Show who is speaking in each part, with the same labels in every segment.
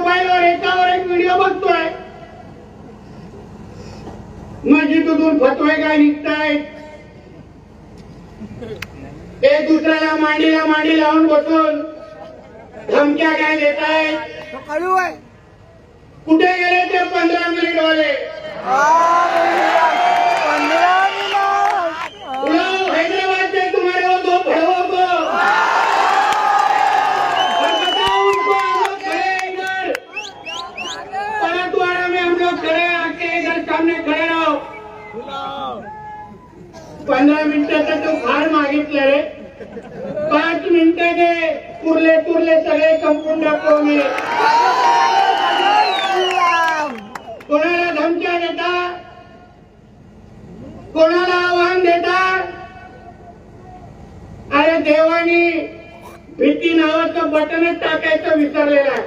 Speaker 1: मोबाईलवर एकावर एक व्हिडिओ बघतोय, मस्जिदीतून फतवे काय निघतायत, एक दुसऱ्याला मांडीला मांडी लावून बसून धमक्या काय देतायत. कुठे गेले ते 15 मिनिट वाले? हैदराबाद से तुम्हारे वो 2 भड़वों को और बताओ उनको, हम लोग खड़े इधर परतवाड़ा में, हम लोग खड़े आके इधर सामने खड़े रहो. 15 मिनिटाचं तो फार मागितलं रे. 5 मिनिटं दे, तुरले तुरले सगळे संपून टाकतो मी. कोणाला धमक्या देता, कोणाला आव्हान देता? अरे देवानी भीती नावाचं बटनच टाकायचं विसरलेलं आहे.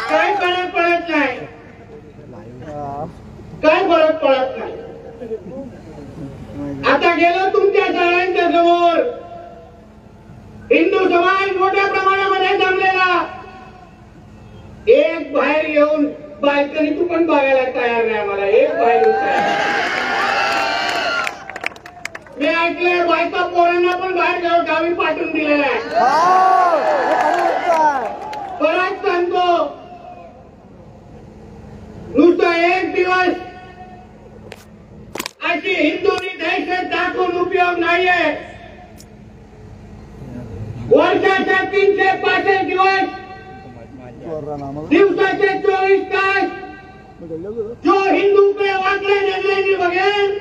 Speaker 1: काय फरक पडत नाही, काय फरक पडत नाही. आता गेलो तुमच्या सगळ्यांच्या समोर, हिंदू समाज मोठ्या प्रमाणामध्ये जमलेला, एक बाहेर येऊन बायकांनी तू पण बघायला तयार नाही. मला एक बाहेर मी ऐकलंय बायका पोरांना पण बाहेर गावी पाठवून दिलेला आहे. परत सांगतो, नुसता एक दिवस अशी हिंदूंनी दहशत दाखवून उपयोग नाहीये. वर्षाच्या 365 दिवस, दिवसाचे 24 तास जो हिंदूकडे वाकडे नजरेने बघेल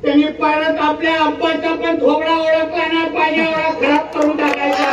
Speaker 1: त्यांनी परत आपल्या अब्बाचा पण थोबडा ओळखला नाही पाहिजे, एवढा खराब करून टाकायचा.